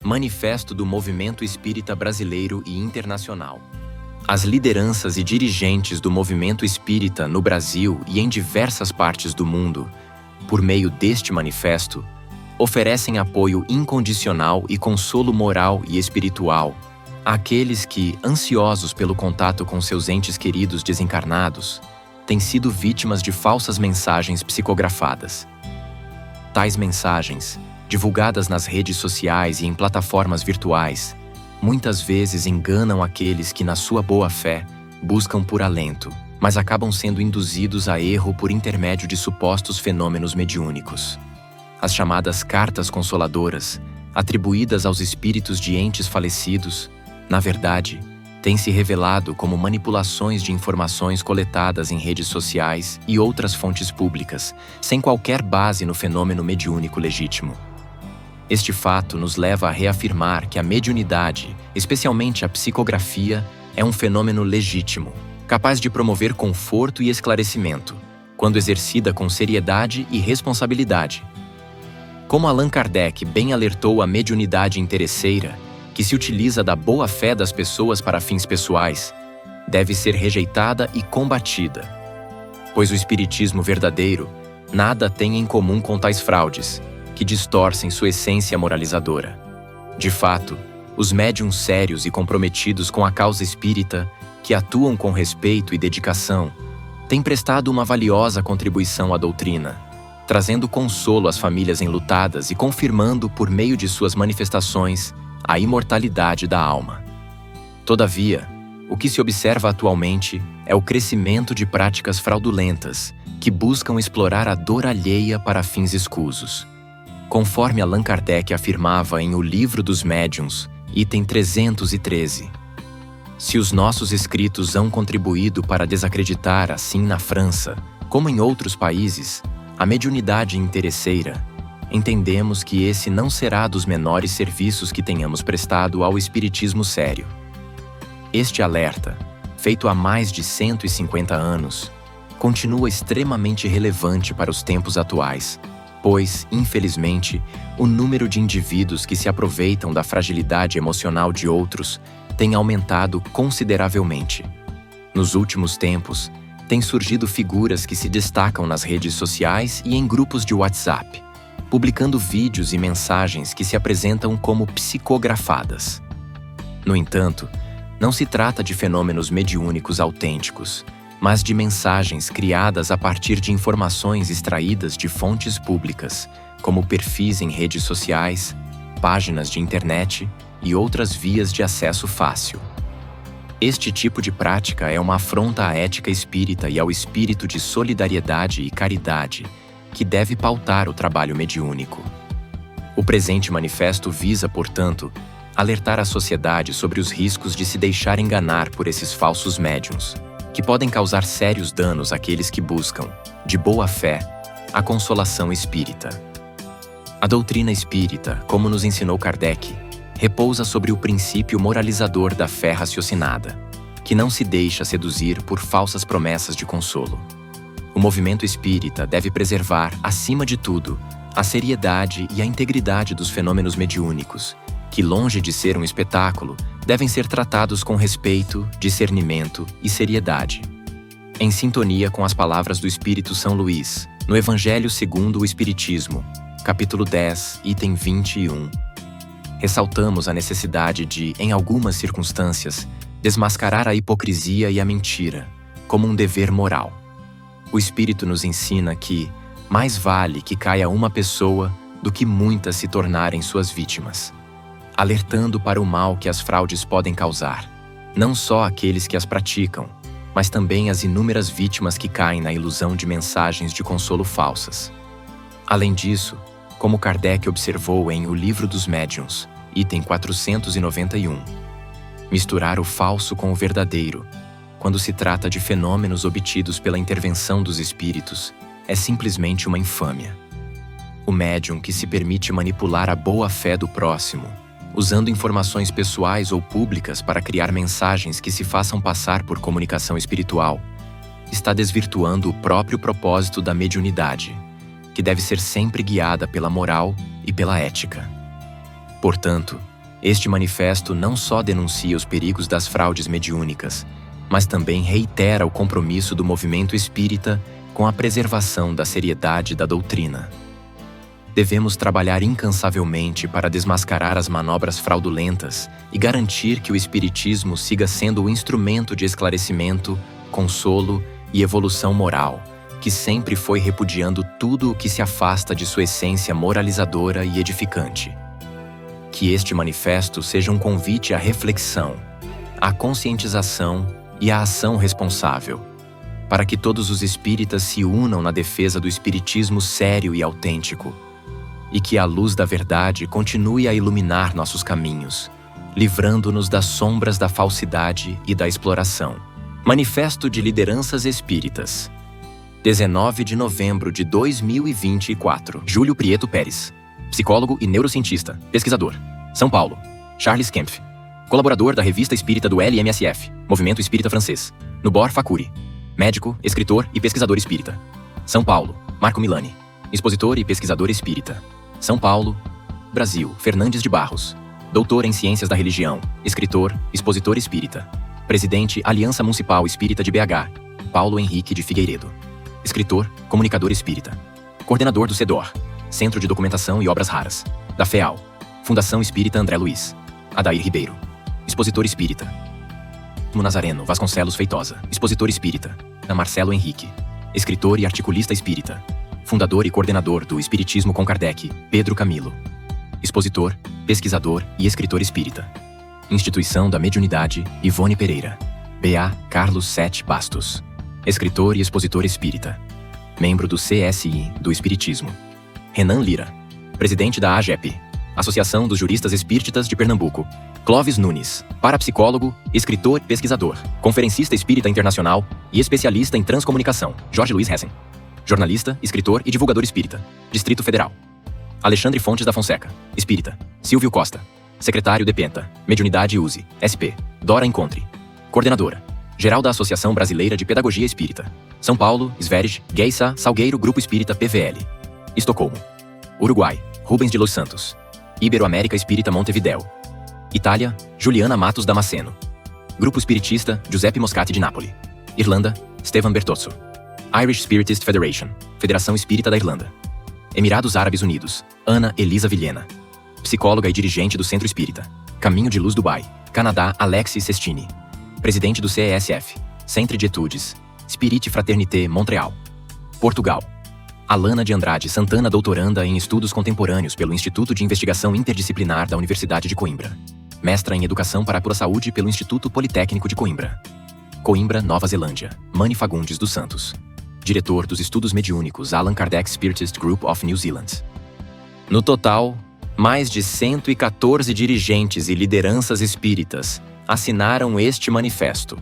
Manifesto do Movimento Espírita Brasileiro e Internacional. As lideranças e dirigentes do movimento espírita no Brasil e em diversas partes do mundo, por meio deste manifesto, oferecem apoio incondicional e consolo moral e espiritual àqueles que, ansiosos pelo contato com seus entes queridos desencarnados, têm sido vítimas de falsas mensagens psicografadas. Tais mensagens, divulgadas nas redes sociais e em plataformas virtuais, muitas vezes enganam aqueles que, na sua boa-fé, buscam por alento, mas acabam sendo induzidos a erro por intermédio de supostos fenômenos mediúnicos. As chamadas cartas consoladoras, atribuídas aos espíritos de entes falecidos, na verdade, têm se revelado como manipulações de informações coletadas em redes sociais e outras fontes públicas, sem qualquer base no fenômeno mediúnico legítimo. Este fato nos leva a reafirmar que a mediunidade, especialmente a psicografia, é um fenômeno legítimo, capaz de promover conforto e esclarecimento, quando exercida com seriedade e responsabilidade. Como Allan Kardec bem alertou a mediunidade interesseira, que se utiliza da boa-fé das pessoas para fins pessoais, deve ser rejeitada e combatida, pois o espiritismo verdadeiro nada tem em comum com tais fraudes, que distorcem sua essência moralizadora. De fato, os médiuns sérios e comprometidos com a causa espírita, que atuam com respeito e dedicação, têm prestado uma valiosa contribuição à doutrina, trazendo consolo às famílias enlutadas e confirmando, por meio de suas manifestações, a imortalidade da alma. Todavia, o que se observa atualmente é o crescimento de práticas fraudulentas que buscam explorar a dor alheia para fins escusos. Conforme Allan Kardec afirmava em O Livro dos Médiuns, item 313, se os nossos escritos hão contribuído para desacreditar, assim na França, como em outros países, a mediunidade interesseira, entendemos que esse não será dos menores serviços que tenhamos prestado ao espiritismo sério. Este alerta, feito há mais de 150 anos, continua extremamente relevante para os tempos atuais, pois, infelizmente, o número de indivíduos que se aproveitam da fragilidade emocional de outros tem aumentado consideravelmente. Nos últimos tempos, têm surgido figuras que se destacam nas redes sociais e em grupos de WhatsApp, publicando vídeos e mensagens que se apresentam como psicografadas. No entanto, não se trata de fenômenos mediúnicos autênticos, mas de mensagens criadas a partir de informações extraídas de fontes públicas, como perfis em redes sociais, páginas de internet e outras vias de acesso fácil. Este tipo de prática é uma afronta à ética espírita e ao espírito de solidariedade e caridade, que deve pautar o trabalho mediúnico. O presente manifesto visa, portanto, alertar a sociedade sobre os riscos de se deixar enganar por esses falsos médiuns, que podem causar sérios danos àqueles que buscam, de boa fé, a consolação espírita. A doutrina espírita, como nos ensinou Kardec, repousa sobre o princípio moralizador da fé raciocinada, que não se deixa seduzir por falsas promessas de consolo. O movimento espírita deve preservar, acima de tudo, a seriedade e a integridade dos fenômenos mediúnicos, que, longe de ser um espetáculo, devem ser tratados com respeito, discernimento e seriedade. Em sintonia com as palavras do Espírito São Luís, no Evangelho segundo o Espiritismo, capítulo 10, item 21, ressaltamos a necessidade de, em algumas circunstâncias, desmascarar a hipocrisia e a mentira, como um dever moral. O Espírito nos ensina que mais vale que caia uma pessoa do que muitas se tornarem suas vítimas, alertando para o mal que as fraudes podem causar, não só aqueles que as praticam, mas também as inúmeras vítimas que caem na ilusão de mensagens de consolo falsas. Além disso, como Kardec observou em O Livro dos Médiuns, item 491, misturar o falso com o verdadeiro, quando se trata de fenômenos obtidos pela intervenção dos espíritos, é simplesmente uma infâmia. O médium que se permite manipular a boa-fé do próximo, usando informações pessoais ou públicas para criar mensagens que se façam passar por comunicação espiritual, está desvirtuando o próprio propósito da mediunidade, que deve ser sempre guiada pela moral e pela ética. Portanto, Este manifesto não só denuncia os perigos das fraudes mediúnicas, mas também reitera o compromisso do movimento espírita com a preservação da seriedade da doutrina. Devemos trabalhar incansavelmente para desmascarar as manobras fraudulentas e garantir que o espiritismo siga sendo o instrumento de esclarecimento, consolo e evolução moral, que sempre foi repudiando tudo o que se afasta de sua essência moralizadora e edificante. Que este manifesto seja um convite à reflexão, à conscientização e à ação responsável, para que todos os espíritas se unam na defesa do espiritismo sério e autêntico, e que a luz da verdade continue a iluminar nossos caminhos, livrando-nos das sombras da falsidade e da exploração. Manifesto de Lideranças Espíritas. 19 de novembro de 2024. Júlio Prieto Pérez. Psicólogo e neurocientista, pesquisador. São Paulo. Charles Kempf. Colaborador da Revista Espírita do LMSF, Movimento Espírita Francês. Nubor Facuri. Médico, escritor e pesquisador espírita. São Paulo. Marco Milani. Expositor e pesquisador espírita. São Paulo, Brasil. Fernandes de Barros. Doutor em Ciências da Religião, escritor, expositor espírita. Presidente Aliança Municipal Espírita de BH, Paulo Henrique de Figueiredo. Escritor, comunicador espírita. Coordenador do CEDOR, Centro de Documentação e Obras Raras. Da FEAL, Fundação Espírita André Luiz. Adair Ribeiro. Expositor espírita. Nazareno Vasconcelos Feitosa. Expositor espírita. Da Marcelo Henrique. Escritor e articulista espírita. Fundador e coordenador do Espiritismo com Kardec, Pedro Camilo. Expositor, pesquisador e escritor espírita. Instituição da Mediunidade, Ivone Pereira. B.A. Carlos Sete Bastos. Escritor e expositor espírita. Membro do CSI do Espiritismo. Renan Lira. Presidente da AGEP, Associação dos Juristas Espíritas de Pernambuco. Clóvis Nunes. Parapsicólogo, escritor e pesquisador. Conferencista espírita internacional e especialista em transcomunicação. Jorge Luiz Hessen. Jornalista, escritor e divulgador espírita. Distrito Federal. Alexandre Fontes da Fonseca. Espírita. Silvio Costa. Secretário de Penta. Mediunidade Use. SP. Dora Encontre. Coordenadora. Geral da Associação Brasileira de Pedagogia Espírita. São Paulo, Sverige, Geisa, Salgueiro Grupo Espírita PVL. Estocolmo. Uruguai. Rubens de Los Santos. Iberoamérica Espírita Montevidéu. Itália. Juliana Matos Damasceno. Grupo Espiritista Giuseppe Moscati de Nápoles. Irlanda. Stefan Bertozzo. Irish Spiritist Federation, Federação Espírita da Irlanda. Emirados Árabes Unidos, Ana Elisa Vilhena. Psicóloga e dirigente do Centro Espírita. Caminho de Luz Dubai, Canadá, Alexis Sestini. Presidente do CESF, Centre de Etudes, Spirit Fraternité, Montreal. Portugal. Alana de Andrade Santana, doutoranda em Estudos Contemporâneos pelo Instituto de Investigação Interdisciplinar da Universidade de Coimbra. Mestra em Educação para a Pura Saúde pelo Instituto Politécnico de Coimbra. Coimbra, Nova Zelândia, Mani Fagundes dos Santos. Diretor dos Estudos Mediúnicos Allan Kardec Spiritist Group of New Zealand. No total, mais de 114 dirigentes e lideranças espíritas assinaram este manifesto.